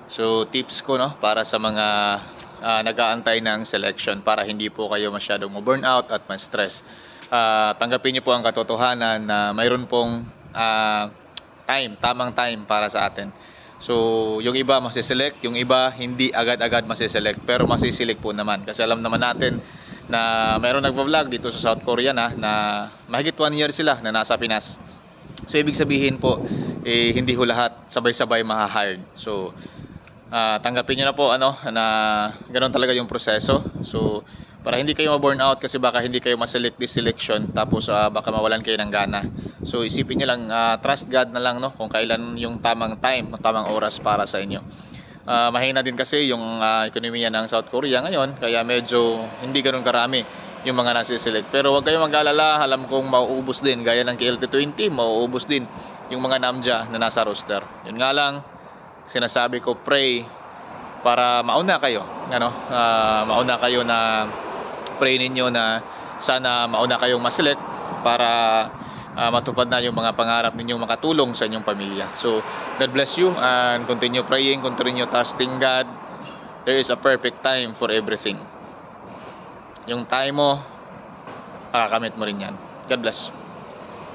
So tips ko, no, para sa mga nag-aantay ng selection, para hindi po kayo masyadong ma-burnout at ma-stress. Tanggapin niyo po ang katotohanan na mayroon pong tamang time para sa atin. So yung iba masiselect, yung iba hindi agad-agad masiselect, pero masiselect po naman kasi alam naman natin na mayroon nagvo-vlog dito sa South Korea na mahigit 1 year sila na nasa Pinas. So ibig sabihin po, hindi ho lahat sabay-sabay maha-hired. So tanggapin nyo na po na ganoon talaga yung proseso. So para hindi kayo ma-burn out, kasi baka hindi kayo ma-select this selection tapos baka mawalan kayo ng gana. So isipin nyo lang, trust God na lang, no, kung kailan yung tamang time, tamang oras para sa inyo. Mahina din kasi yung ekonomiya ng South Korea ngayon, kaya medyo hindi ganoon karami yung mga nasiselect. Pero huwag kayong mag-alala, alam kong mauubos din, gaya ng KLT20, mauubos din yung mga namja na nasa roster. Yun nga lang, sinasabi ko, pray para mauna kayo, mauna kayo, na pray ninyo na sana mauna kayong maselect para matupad na yung mga pangarap ninyong makatulong sa inyong pamilya. So God bless you, and continue praying, continue trusting God. There is a perfect time for everything. Yung time mo, makakamit mo rin yan. God bless.